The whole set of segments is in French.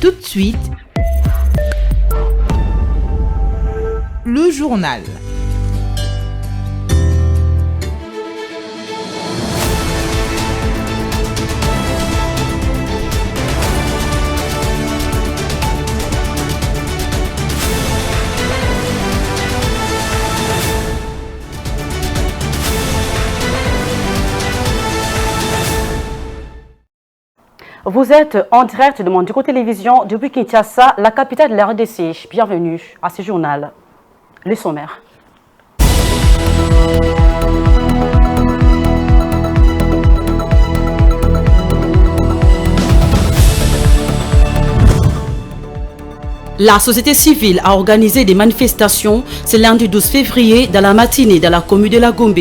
Tout de suite, le journal. Vous êtes en direct de Mandiko Télévision depuis Kinshasa, la capitale de la RDC. Bienvenue à ce journal. Le sommaire. La société civile a organisé des manifestations ce lundi 12 février dans la matinée dans la commune de la Gombe,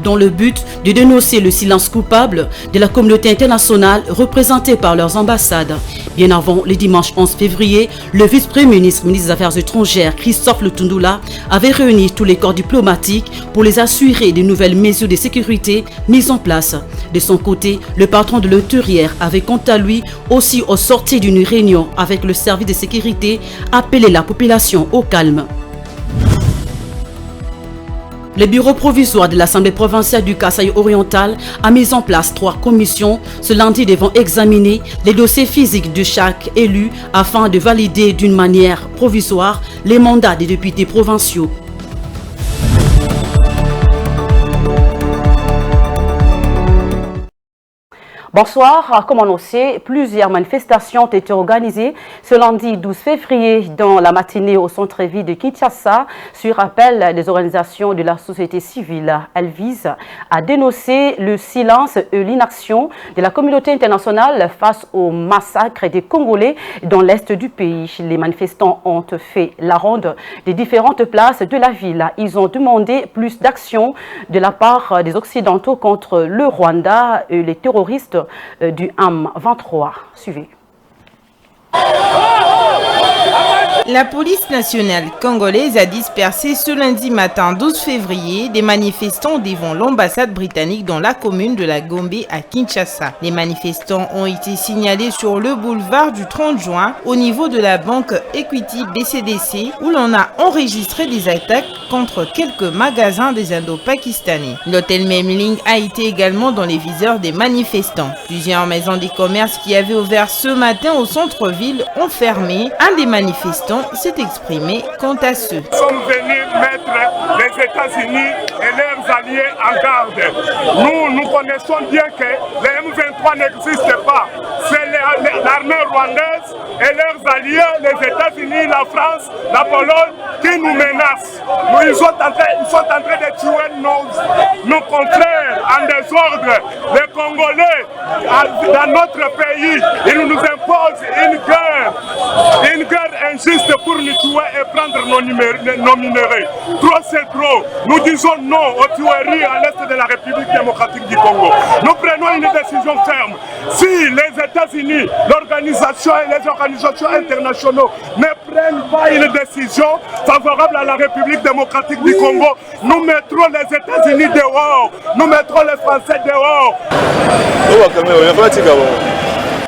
dans le but de dénoncer le silence coupable de la communauté internationale représentée par leurs ambassades. Bien avant le dimanche 11 février, le vice-premier ministre des Affaires étrangères Christophe Lutundula avait réuni tous les corps diplomatiques pour les assurer de nouvelles mesures de sécurité mises en place. De son côté, le patron de l'intérieur avait quant à lui aussi au sorti d'une réunion avec le service de sécurité appelé la population au calme. Le bureau provisoire de l'Assemblée provinciale du Kasaï oriental a mis en place 3 commissions ce lundi devant examiner les dossiers physiques de chaque élu afin de valider d'une manière provisoire les mandats des députés provinciaux. Bonsoir, comme annoncé, plusieurs manifestations ont été organisées ce lundi 12 février dans la matinée au centre-ville de Kinshasa sur appel des organisations de la société civile. Elles visent à dénoncer le silence et l'inaction de la communauté internationale face au massacre des Congolais dans l'est du pays. Les manifestants ont fait la ronde des différentes places de la ville. Ils ont demandé plus d'action de la part des Occidentaux contre le Rwanda et les terroristes du M23. Suivez. La police nationale congolaise a dispersé ce lundi matin 12 février des manifestants devant l'ambassade britannique dans la commune de la Gombe à Kinshasa. Les manifestants ont été signalés sur le boulevard du 30 juin au niveau de la banque Equity BCDC où l'on a enregistré des attaques contre quelques magasins des Indo-Pakistanais. L'hôtel Memling a été également dans les viseurs des manifestants. Plusieurs maisons de commerce qui avaient ouvert ce matin au centre-ville ont fermé. Un des manifestants s'est exprimé quant à ceux. Nous sommes venus mettre les États-Unis et leurs alliés en garde. Nous connaissons bien que les M23 n'existent pas. C'est l'armée rwandaise et leurs alliés, les États-Unis, la France, la Pologne, qui nous menacent. Ils sont en train de tuer nos confrères en désordre. Les Congolais, dans notre pays, ils nous imposent une guerre injuste pour nous tuer et prendre nos minerais. Trop c'est trop. Nous disons non aux tueries à l'est de la République démocratique du Congo. Nous prenons une décision ferme. Si les États-Unis, l'organisation et les organisations internationales ne prennent pas une décision favorable à la République démocratique du Congo, nous mettrons les États-Unis dehors. Nous mettrons les Français dehors.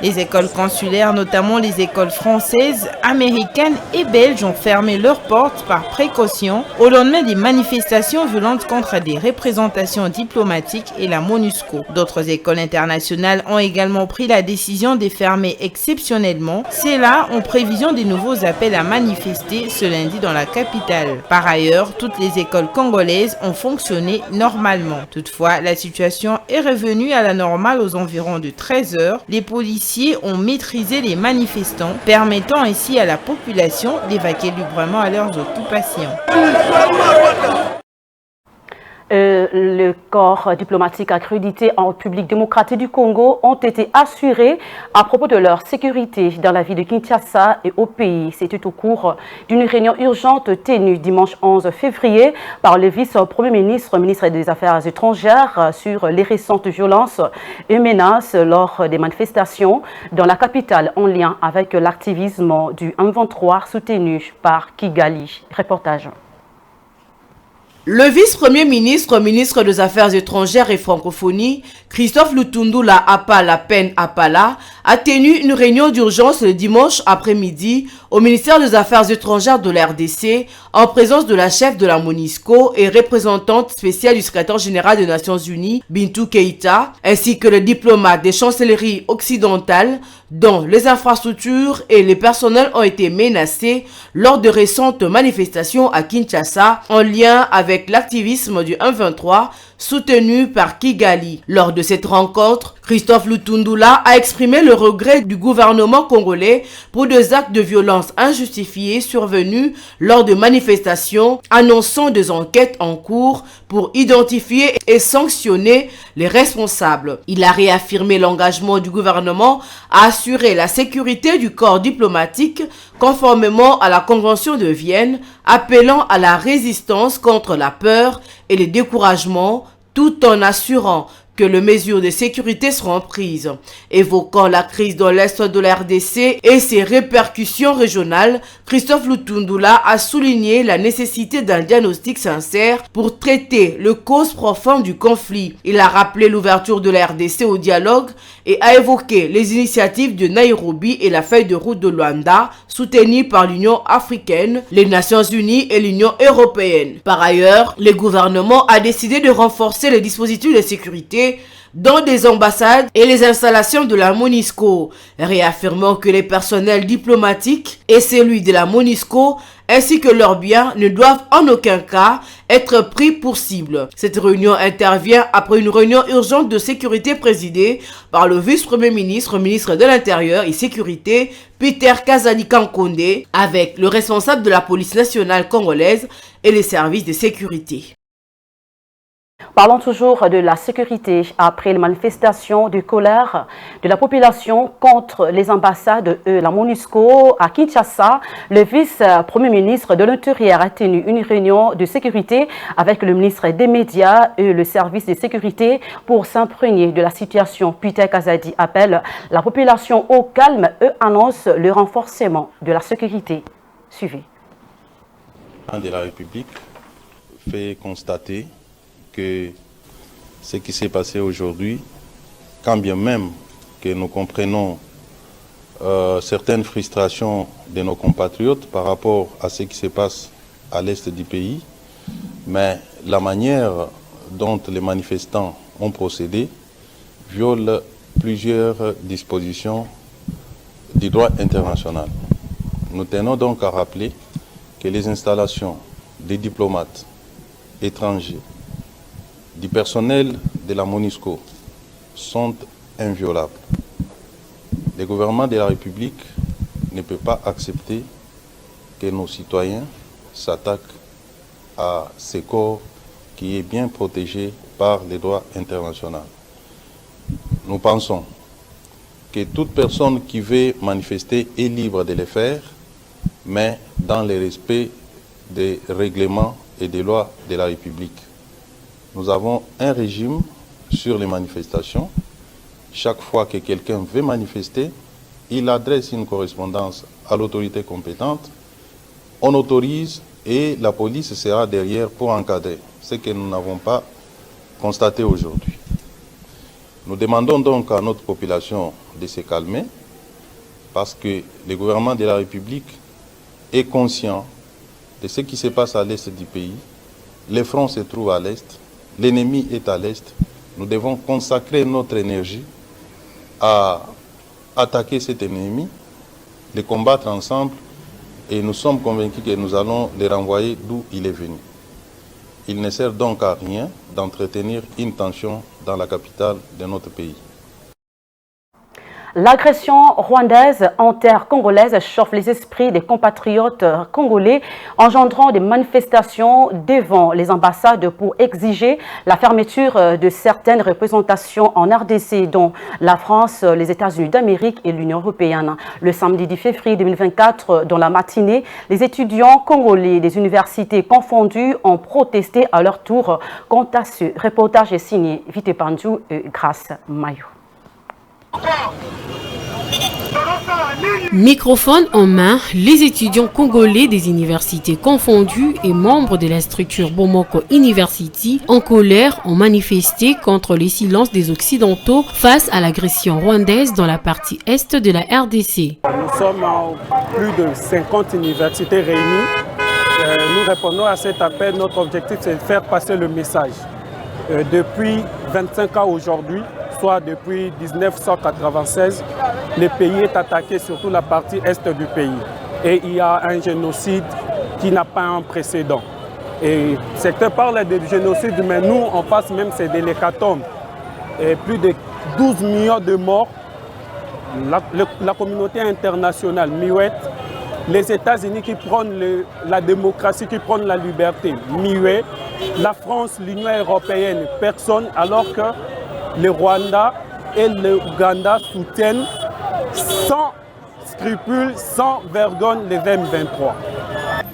Les écoles consulaires, notamment les écoles françaises, américaines et belges, ont fermé leurs portes par précaution au lendemain des manifestations violentes contre des représentations diplomatiques et la MONUSCO. D'autres écoles internationales ont également pris la décision de fermer exceptionnellement, c'est là en prévision des nouveaux appels à manifester ce lundi dans la capitale. Par ailleurs, toutes les écoles congolaises ont fonctionné normalement. Toutefois, la situation est revenue à la normale aux environs de 13 h. Les policiers ont maîtrisé les manifestants, permettant ainsi à la population d'évacuer librement à leurs occupations. Le corps diplomatique accrédité en République démocratique du Congo ont été assurés à propos de leur sécurité dans la ville de Kinshasa et au pays. C'était au cours d'une réunion urgente tenue dimanche 11 février par le vice-premier ministre, ministre des Affaires étrangères, sur les récentes violences et menaces lors des manifestations dans la capitale en lien avec l'activisme du M23 soutenu par Kigali. Reportage. Le vice-premier ministre, ministre des Affaires étrangères et francophonie, Christophe Lutundula Apala, a tenu une réunion d'urgence le dimanche après-midi au ministère des Affaires étrangères de la RDC en présence de la chef de la MONUSCO et représentante spéciale du secrétaire général des Nations Unies, Bintou Keïta, ainsi que les diplomates des chancelleries occidentales dont les infrastructures et les personnels ont été menacés lors de récentes manifestations à Kinshasa en lien avec l'activisme du 1-23 soutenu par Kigali. Lors de cette rencontre, Christophe Lutundula a exprimé le regret du gouvernement congolais pour des actes de violence injustifiés survenus lors de manifestations, annonçant des enquêtes en cours pour identifier et sanctionner les responsables. Il a réaffirmé l'engagement du gouvernement à assurer la sécurité du corps diplomatique conformément à la Convention de Vienne, appelant à la résistance contre la peur et le découragement, tout en assurant que les mesures de sécurité seront prises. Évoquant la crise dans l'est de la RDC et ses répercussions régionales, Christophe Lutundula a souligné la nécessité d'un diagnostic sincère pour traiter les causes profondes du conflit. Il a rappelé l'ouverture de la RDC au dialogue et a évoqué les initiatives de Nairobi et la feuille de route de Luanda, soutenues par l'Union africaine, les Nations unies et l'Union européenne. Par ailleurs, le gouvernement a décidé de renforcer les dispositifs de sécurité dans des ambassades et les installations de la MONUSCO, réaffirmant que les personnels diplomatiques et celui de la MONUSCO ainsi que leurs biens ne doivent en aucun cas être pris pour cible. Cette réunion intervient après une réunion urgente de sécurité présidée par le vice-premier ministre, ministre de l'Intérieur et Sécurité, Peter Kazadi Kankonde, avec le responsable de la police nationale congolaise et les services de sécurité. Parlons toujours de la sécurité. Après les manifestations de colère de la population contre les ambassades de la MONUSCO à Kinshasa, le vice-premier ministre de l'Intérieur a tenu une réunion de sécurité avec le ministre des Médias et le service de sécurité pour s'imprégner de la situation. Peter Kazadi appelle la population au calme et annonce le renforcement de la sécurité. Suivez. Le président de la République fait constater que ce qui s'est passé aujourd'hui, quand bien même que nous comprenons certaines frustrations de nos compatriotes par rapport à ce qui se passe à l'est du pays, mais la manière dont les manifestants ont procédé viole plusieurs dispositions du droit international. Nous tenons donc à rappeler que les installations des diplomates étrangers du personnel de la MONUSCO sont inviolables. Le gouvernement de la République ne peut pas accepter que nos citoyens s'attaquent à ce corps qui est bien protégé par les droits internationaux. Nous pensons que toute personne qui veut manifester est libre de le faire, mais dans le respect des règlements et des lois de la République. Nous avons un régime sur les manifestations. Chaque fois que quelqu'un veut manifester, il adresse une correspondance à l'autorité compétente. On autorise et la police sera derrière pour encadrer, ce que nous n'avons pas constaté aujourd'hui. Nous demandons donc à notre population de se calmer parce que le gouvernement de la République est conscient de ce qui se passe à l'est du pays. Le front se trouve à l'est. L'ennemi est à l'est. Nous devons consacrer notre énergie à attaquer cet ennemi, le combattre ensemble et nous sommes convaincus que nous allons le renvoyer d'où il est venu. Il ne sert donc à rien d'entretenir une tension dans la capitale de notre pays. L'agression rwandaise en terre congolaise chauffe les esprits des compatriotes congolais, engendrant des manifestations devant les ambassades pour exiger la fermeture de certaines représentations en RDC, dont la France, les États-Unis d'Amérique et l'Union européenne. Le samedi 10 février 2024, dans la matinée, les étudiants congolais des universités confondues ont protesté à leur tour. Quant à ce reportage est signé Vite Pandou et Grâce Mayo. Microphone en main, les étudiants congolais des universités confondues et membres de la structure Bomoko University en colère ont manifesté contre les silences des Occidentaux face à l'agression rwandaise dans la partie est de la RDC. Nous sommes plus de 50 universités réunies. Nous répondons à cet appel. Notre objectif, c'est de faire passer le message. Depuis 25 ans aujourd'hui, soit depuis 1996, le pays est attaqué, surtout la partie est du pays. Et il y a un génocide qui n'a pas un précédent. Et certains parlent de génocide, mais nous, en face même, c'est de l'hécatombe. Et plus de 12 millions de morts. La communauté internationale, muette. Les États-Unis qui prennent la démocratie, qui prennent la liberté, muet. La France, l'Union européenne, personne, alors que le Rwanda et l'Ouganda soutiennent sans scrupules, sans vergogne les M23.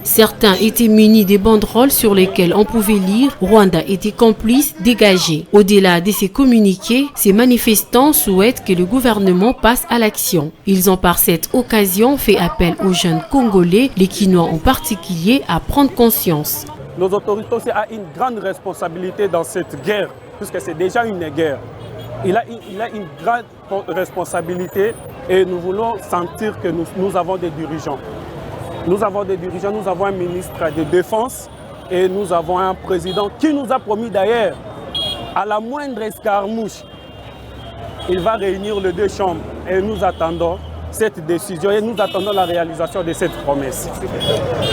Certains étaient munis des banderoles sur lesquelles on pouvait lire « Rwanda était complice, dégagé ». Au-delà de ces communiqués, ces manifestants souhaitent que le gouvernement passe à l'action. Ils ont par cette occasion fait appel aux jeunes Congolais, les Kinois en particulier, à prendre conscience. Nos autorités aussi ont une grande responsabilité dans cette guerre, puisque c'est déjà une guerre. Il a une grande responsabilité et nous voulons sentir que nous avons des dirigeants. Nous avons des dirigeants, nous avons un ministre de Défense et nous avons un président qui nous a promis d'ailleurs, à la moindre escarmouche, il va réunir les deux chambres et nous attendons cette décision et nous attendons la réalisation de cette promesse.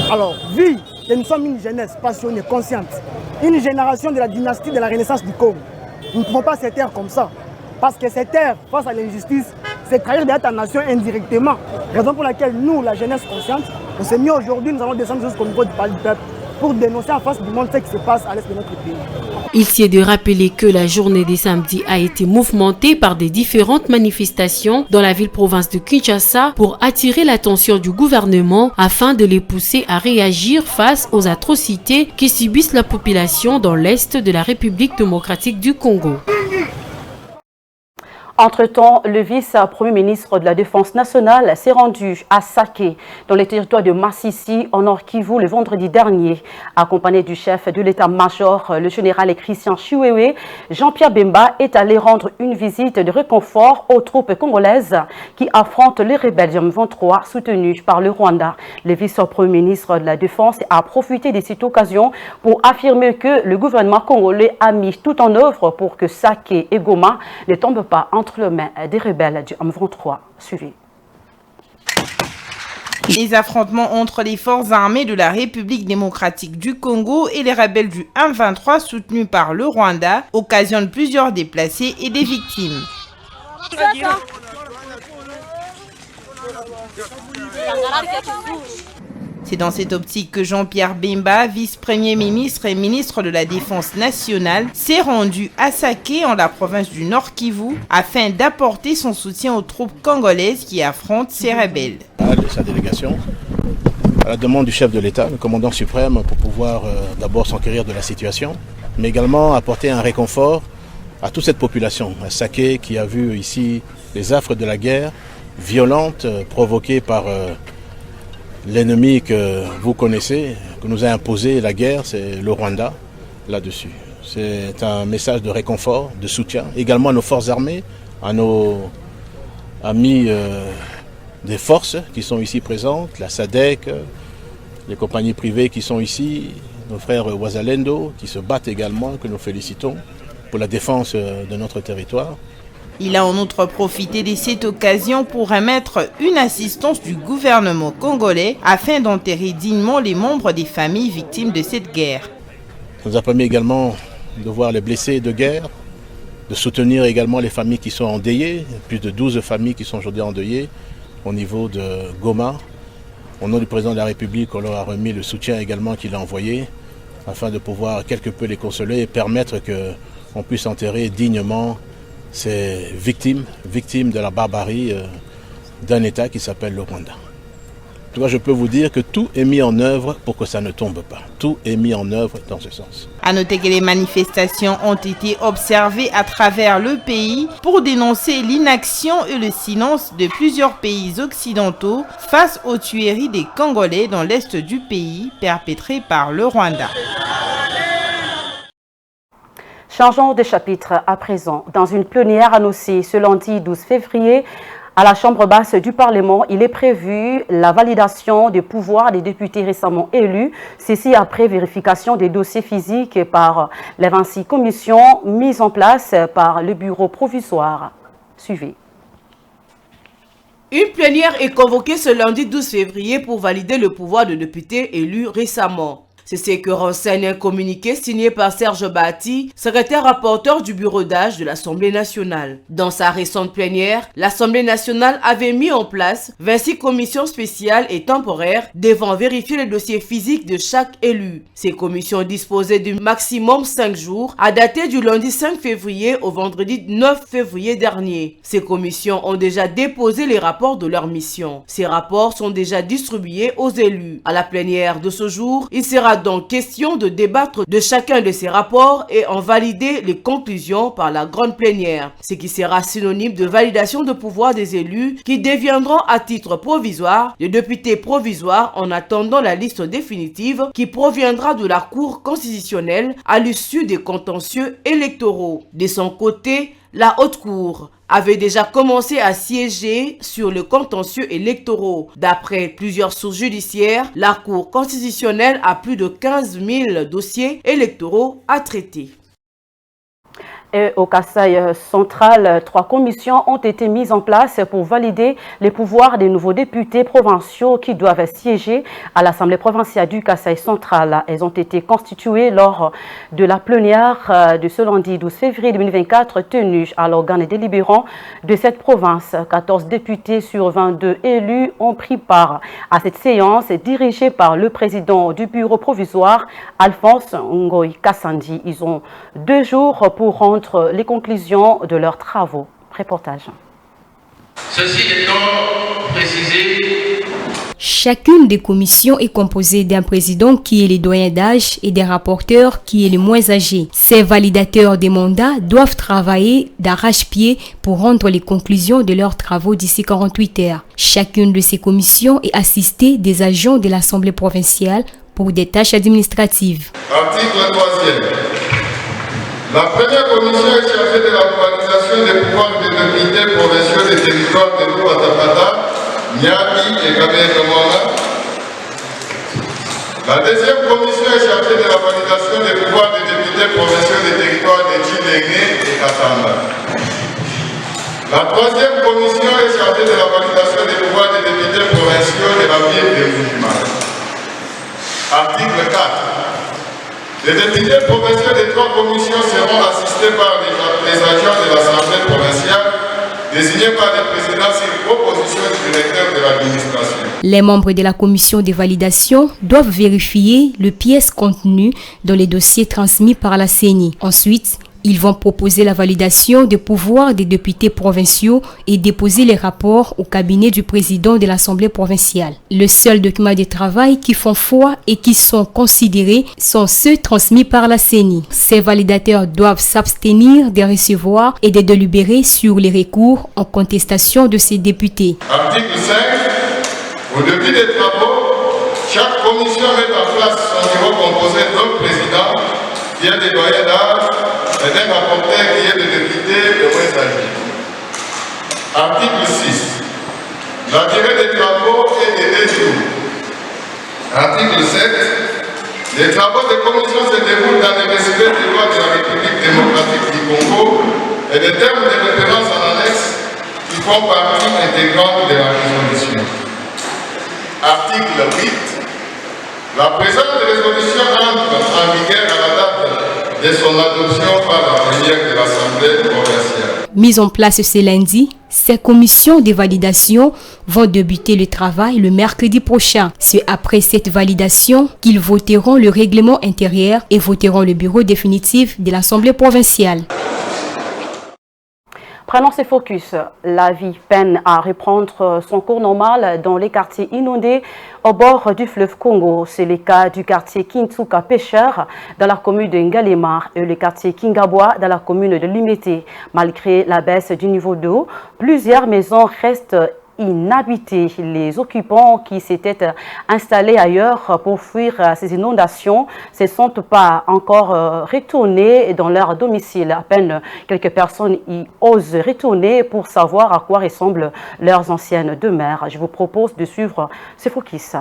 Alors, vu que nous sommes une jeunesse passionnée, consciente, une génération de la dynastie de la Renaissance du Congo, nous ne pouvons pas se taire comme ça. Parce que se taire face à l'injustice, c'est trahir ta nation indirectement. Raison pour laquelle nous, la jeunesse consciente, on s'est mis aujourd'hui, nous allons descendre jusqu'au niveau du palais du peuple pour dénoncer en face du monde ce qui se passe à l'est de notre pays. Il s'est de rappeler que la journée des samedis a été mouvementée par des différentes manifestations dans la ville-province de Kinshasa pour attirer l'attention du gouvernement afin de les pousser à réagir face aux atrocités qui subissent la population dans l'est de la République démocratique du Congo. Entre-temps, le vice-premier ministre de la Défense nationale s'est rendu à Saké, dans les territoires de Massissi, en Nord-Kivu, le vendredi dernier. Accompagné du chef de l'état-major, le général Christian Chiwewe, Jean-Pierre Bemba est allé rendre une visite de réconfort aux troupes congolaises qui affrontent les rebelles du M23 soutenus par le Rwanda. Le vice-premier ministre de la Défense a profité de cette occasion pour affirmer que le gouvernement congolais a mis tout en œuvre pour que Saké et Goma ne tombent pas entre les mains des rebelles du M23. Suivi. Les affrontements entre les forces armées de la République démocratique du Congo et les rebelles du M23 soutenus par le Rwanda occasionnent plusieurs déplacés et des victimes. C'est dans cette optique que Jean-Pierre Bemba, vice-premier ministre et ministre de la Défense nationale, s'est rendu à Saké, en la province du Nord-Kivu, afin d'apporter son soutien aux troupes congolaises qui affrontent ces rebelles. De sa délégation, à la demande du chef de l'État, le commandant suprême, pour pouvoir d'abord s'enquérir de la situation, mais également apporter un réconfort à toute cette population, à Saké, qui a vu ici les affres de la guerre violente provoquée par l'ennemi que vous connaissez, que nous a imposé la guerre, c'est le Rwanda, là-dessus. C'est un message de réconfort, de soutien, également à nos forces armées, à nos amis des forces qui sont ici présentes, la SADC, les compagnies privées qui sont ici, nos frères Wazalendo qui se battent également, que nous félicitons pour la défense de notre territoire. Il a en outre profité de cette occasion pour remettre une assistance du gouvernement congolais afin d'enterrer dignement les membres des familles victimes de cette guerre. Ça nous a permis également de voir les blessés de guerre, de soutenir également les familles qui sont endeuillées, plus de 12 familles qui sont aujourd'hui endeuillées au niveau de Goma. Au nom du président de la République, on leur a remis le soutien également qu'il a envoyé afin de pouvoir quelque peu les consoler et permettre qu'on puisse enterrer dignement ces victimes de la barbarie d'un État qui s'appelle le Rwanda. En tout cas, je peux vous dire que tout est mis en œuvre pour que ça ne tombe pas. Tout est mis en œuvre dans ce sens. À noter que les manifestations ont été observées à travers le pays pour dénoncer l'inaction et le silence de plusieurs pays occidentaux face aux tueries des Congolais dans l'est du pays perpétrées par le Rwanda. Changeons de chapitre à présent. Dans une plénière annoncée ce lundi 12 février, à la Chambre basse du Parlement, il est prévu la validation des pouvoirs des députés récemment élus, ceci après vérification des dossiers physiques par les 26 commissions mises en place par le bureau provisoire. Suivez. Une plénière est convoquée ce lundi 12 février pour valider le pouvoir de députés élus récemment. C'est ce que renseigne un communiqué signé par Serge Bahati, secrétaire rapporteur du bureau d'âge de l'Assemblée nationale. Dans sa récente plénière, l'Assemblée nationale avait mis en place 26 commissions spéciales et temporaires devant vérifier les dossiers physiques de chaque élu. Ces commissions disposaient du maximum 5 jours, à dater du lundi 5 février au vendredi 9 février dernier. Ces commissions ont déjà déposé les rapports de leur mission. Ces rapports sont déjà distribués aux élus. À la plénière de ce jour, il sera donc question de débattre de chacun de ces rapports et en valider les conclusions par la grande plénière, ce qui sera synonyme de validation de pouvoir des élus qui deviendront à titre provisoire des députés provisoires en attendant la liste définitive qui proviendra de la Cour constitutionnelle à l'issue des contentieux électoraux. De son côté, la Haute Cour avait déjà commencé à siéger sur le contentieux électoraux. D'après plusieurs sources judiciaires, la Cour constitutionnelle a plus de 15 000 dossiers électoraux à traiter. Et au Kasaï central, 3 commissions ont été mises en place pour valider les pouvoirs des nouveaux députés provinciaux qui doivent siéger à l'Assemblée provinciale du Kasaï central. Elles ont été constituées lors de la plénière de ce lundi 12 février 2024 tenue à l'organe délibérant de cette province. 14 députés sur 22 élus ont pris part à cette séance dirigée par le président du bureau provisoire, Alphonse Ngoï Kassandi. Ils ont 2 jours pour rendre les conclusions de leurs travaux. Reportage. Ceci étant précisé, chacune des commissions est composée d'un président qui est le doyen d'âge et des rapporteurs qui est le moins âgé. Ces validateurs des mandats doivent travailler d'arrache-pied pour rendre les conclusions de leurs travaux d'ici 48 heures. Chacune de ces commissions est assistée des agents de l'Assemblée provinciale pour des tâches administratives. Article 3e. La première commission est chargée de la validation des pouvoirs des députés provinciaux des territoires de Louatapata, Niami et Gabé-Kamanga. La deuxième commission est chargée de la validation des pouvoirs des députés provinciaux des territoires de Tchiléné et Katanga. La troisième commission est chargée de la validation des pouvoirs des députés provinciaux de la ville de Mujima. Article 4. Les députés provinciaux des 3 commissions seront assistés par les agents de l'Assemblée provinciale désignés par les présidents sur proposition du directeur de l'administration. Les membres de la commission de validation doivent vérifier les pièces contenues dans les dossiers transmis par la CENI. Ensuite, ils vont proposer la validation des pouvoirs des députés provinciaux et déposer les rapports au cabinet du président de l'Assemblée provinciale. Le seul document de travail qui font foi et qui sont considérés sont ceux transmis par la CENI. Ces validateurs doivent s'abstenir de recevoir et de délibérer sur les recours en contestation de ces députés. Article 5. Au début des travaux, chaque commission met en place son bureau composé d'un président qui est des doyens d'âge et d'un rapporteur qui est le député de moins âgé. Article 6. La durée des travaux est de 2 jours. Article 7. Les travaux des commissions se déroulent dans le respect des lois de la République démocratique du Congo et les termes de référence en annexe qui font partie intégrante de la résolution. Article 8. La présente résolution entre en vigueur à la date de son adoption par la plénière de l'Assemblée provinciale. Mise en place ce lundi, ces commissions de validation vont débuter le travail le mercredi prochain. C'est après cette validation qu'ils voteront le règlement intérieur et voteront le bureau définitif de l'Assemblée provinciale. Prenons ces focus. La vie peine à reprendre son cours normal dans les quartiers inondés au bord du fleuve Congo. C'est le cas du quartier Kintsuka Pêcheur dans la commune de Ngalema et le quartier Kingabwa dans la commune de Limete. Malgré la baisse du niveau d'eau, plusieurs maisons restent inhabitées. Les occupants qui s'étaient installés ailleurs pour fuir ces inondations ne sont pas encore retournés dans leur domicile. À peine quelques personnes y osent retourner pour savoir à quoi ressemblent leurs anciennes demeures. Je vous propose de suivre ce focus.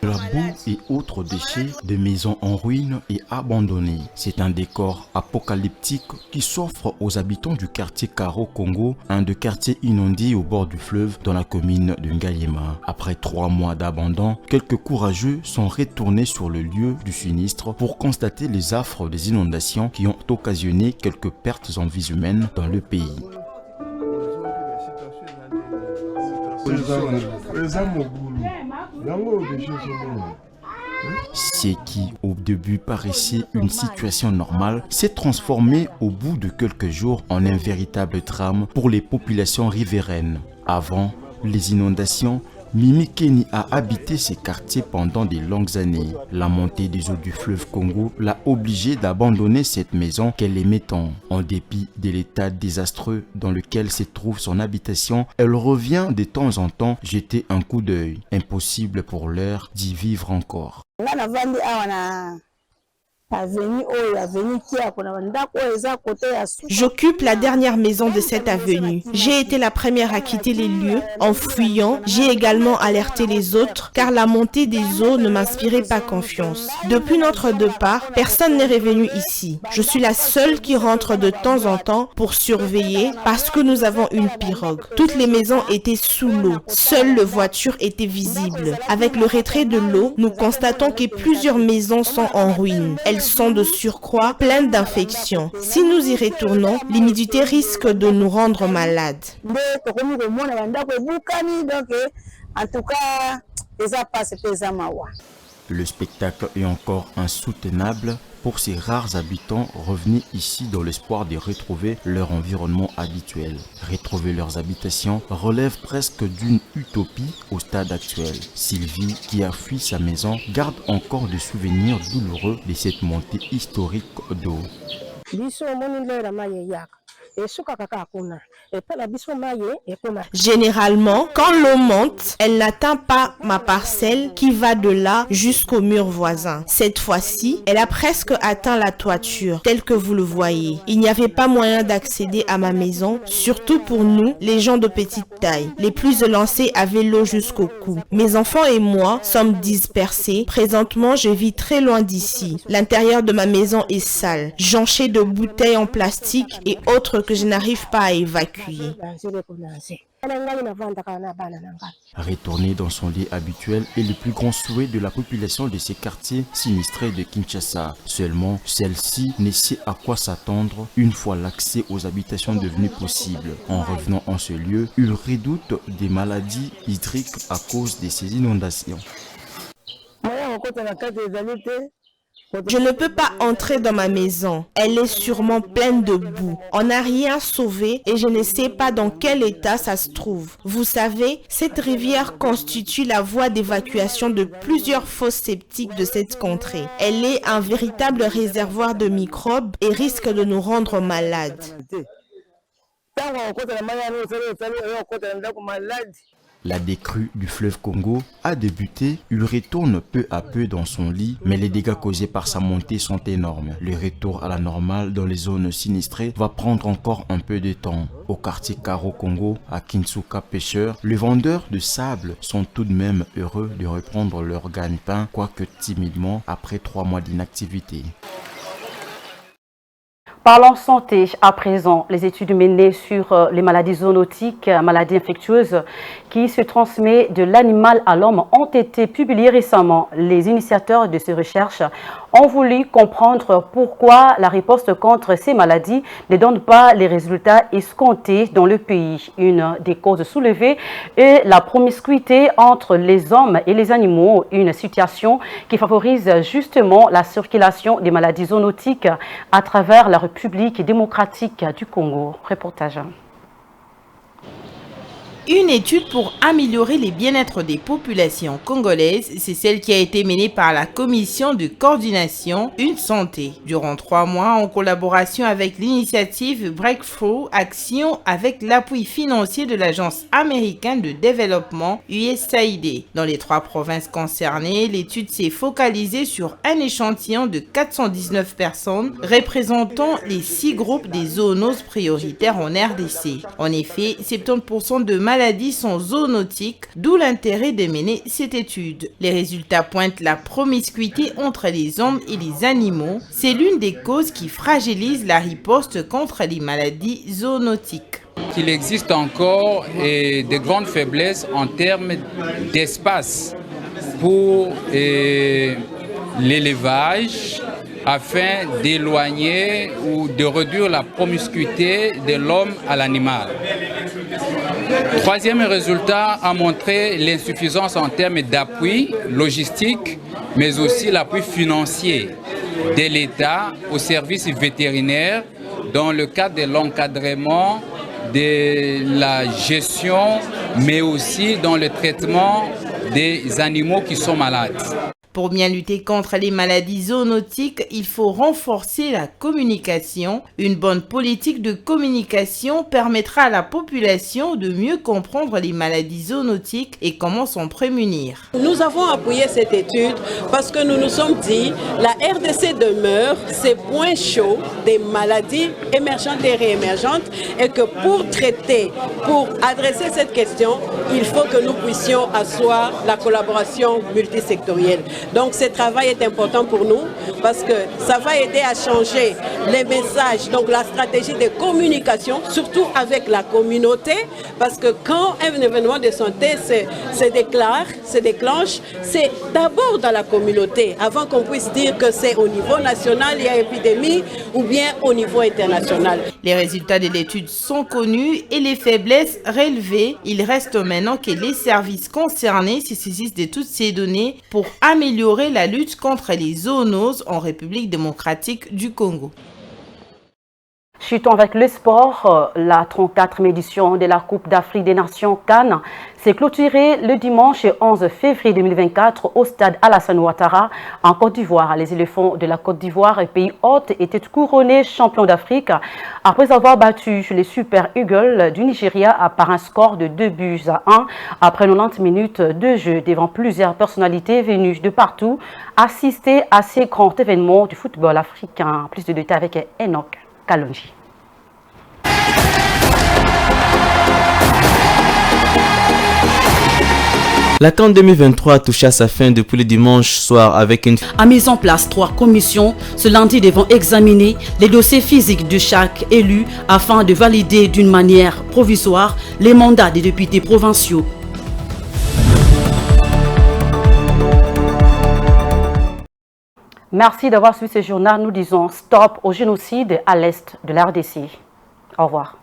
De la boue et autres déchets, des maisons en ruine et abandonnées. C'est un décor apocalyptique qui s'offre aux habitants du quartier Karo Congo, un des quartiers inondés au bord du fleuve dans la commune de Ngayema. Après 3 mois d'abandon, quelques courageux sont retournés sur le lieu du sinistre pour constater les affres des inondations qui ont occasionné quelques pertes en vies humaines dans le pays. Ce qui au début paraissait une situation normale s'est transformé au bout de quelques jours en un véritable drame pour les populations riveraines. Avant les inondations, Mimi Kenny a habité ces quartiers pendant de longues années. La montée des eaux du fleuve Congo l'a obligée d'abandonner cette maison qu'elle aimait tant. En dépit de l'état désastreux dans lequel se trouve son habitation, elle revient de temps en temps jeter un coup d'œil. Impossible pour l'heure d'y vivre encore. J'occupe la dernière maison de cette avenue. J'ai été la première à quitter les lieux. En fuyant, j'ai également alerté les autres car la montée des eaux ne m'inspirait pas confiance. Depuis notre départ, personne n'est revenu ici. Je suis la seule qui rentre de temps en temps pour surveiller parce que nous avons une pirogue. Toutes les maisons étaient sous l'eau. Seule la voiture était visible. Avec le retrait de l'eau, nous constatons que plusieurs maisons sont en ruine. Elles sont de surcroît pleines d'infections. Si nous y retournons, l'humidité risque de nous rendre malades. Le spectacle est encore insoutenable pour ces rares habitants revenus ici dans l'espoir de retrouver leur environnement habituel. Retrouver leurs habitations relève presque d'une utopie au stade actuel. Sylvie, qui a fui sa maison, garde encore des souvenirs douloureux de cette montée historique d'eau. Généralement, quand l'eau monte, elle n'atteint pas ma parcelle qui va de là jusqu'au mur voisin. Cette fois-ci, elle a presque atteint la toiture, telle que vous le voyez. Il n'y avait pas moyen d'accéder à ma maison, surtout pour nous, les gens de petite taille. Les plus élancés avaient l'eau jusqu'au cou. Mes enfants et moi sommes dispersés. Présentement, je vis très loin d'ici. L'intérieur de ma maison est sale, jonché de bouteilles en plastique et autres que je n'arrive pas à évacuer. Retourner dans son lit habituel est le plus grand souhait de la population de ces quartiers sinistrés de Kinshasa. Seulement, celle-ci ne sait à quoi s'attendre une fois l'accès aux habitations devenu possible. En revenant en ce lieu, ils redoutent des maladies hydriques à cause de ces inondations. Je ne peux pas entrer dans ma maison. Elle est sûrement pleine de boue. On n'a rien sauvé et je ne sais pas dans quel état ça se trouve. Vous savez, cette rivière constitue la voie d'évacuation de plusieurs fosses septiques de cette contrée. Elle est un véritable réservoir de microbes et risque de nous rendre malades. La décrue du fleuve Congo a débuté, il retourne peu à peu dans son lit, mais les dégâts causés par sa montée sont énormes. Le retour à la normale dans les zones sinistrées va prendre encore un peu de temps. Au quartier Karo Congo, à Kintsuka Pêcheur, les vendeurs de sable sont tout de même heureux de reprendre leur gagne-pain, quoique timidement après 3 mois d'inactivité. Parlons santé à présent. Les études menées sur les maladies zoonotiques, maladies infectieuses qui se transmettent de l'animal à l'homme ont été publiées récemment. Les initiateurs de ces recherches ont voulu comprendre pourquoi la riposte contre ces maladies ne donne pas les résultats escomptés dans le pays. Une des causes soulevées est la promiscuité entre les hommes et les animaux, une situation qui favorise justement la circulation des maladies zoonotiques à travers la République démocratique du Congo. Reportage. Une étude pour améliorer le bien-être des populations congolaises, c'est celle qui a été menée par la commission de coordination Une Santé. Durant 3 mois, en collaboration avec l'initiative Breakthrough Action avec l'appui financier de l'Agence américaine de développement USAID. Dans les 3 provinces concernées, l'étude s'est focalisée sur un échantillon de 419 personnes représentant les 6 groupes des zoonoses prioritaires en RDC. En effet, 70% de maladies sont zoonotiques, d'où l'intérêt de mener cette étude. Les résultats pointent la promiscuité entre les hommes et les animaux. C'est l'une des causes qui fragilise la riposte contre les maladies zoonotiques. Il existe encore de grandes faiblesses en termes d'espace pour l'élevage, afin d'éloigner ou de réduire la promiscuité de l'homme à l'animal. Troisième résultat a montré l'insuffisance en termes d'appui logistique, mais aussi l'appui financier de l'État aux services vétérinaires dans le cadre de l'encadrement de la gestion, mais aussi dans le traitement des animaux qui sont malades. Pour bien lutter contre les maladies zoonotiques, il faut renforcer la communication. Une bonne politique de communication permettra à la population de mieux comprendre les maladies zoonotiques et comment s'en prémunir. Nous avons appuyé cette étude parce que nous nous sommes dit la RDC demeure ces points chauds des maladies émergentes et réémergentes et que pour traiter, pour adresser cette question, il faut que nous puissions asseoir la collaboration multisectorielle. Donc ce travail est important pour nous parce que ça va aider à changer les messages, donc la stratégie de communication, surtout avec la communauté, parce que quand un événement de santé se déclenche, c'est d'abord dans la communauté, avant qu'on puisse dire que c'est au niveau national, il y a épidémie, ou bien au niveau international. Les résultats de l'étude sont connus et les faiblesses relevées. Il reste maintenant que les services concernés se saisissent de toutes ces données pour améliorer la lutte contre les zoonoses en République démocratique du Congo. Chutons avec le sport. La 34e édition de la Coupe d'Afrique des Nations CAN s'est clôturée le dimanche 11 février 2024 au stade Alassane Ouattara en Côte d'Ivoire. Les éléphants de la Côte d'Ivoire, pays hôte, étaient couronnés champions d'Afrique après avoir battu les Super Eagles du Nigeria par un score de 2-1 après 90 minutes de jeu devant plusieurs personnalités venues de partout assister à ces grands événements du football africain. Plus de détails avec Enoch Kalonji. La CAN 2023 touche à sa fin depuis le dimanche soir avec une... A mis en place 3 commissions ce lundi devront examiner les dossiers physiques de chaque élu afin de valider d'une manière provisoire les mandats des députés provinciaux. Merci d'avoir suivi ce journal. Nous disons stop au génocide à l'est de la RDC. Au revoir.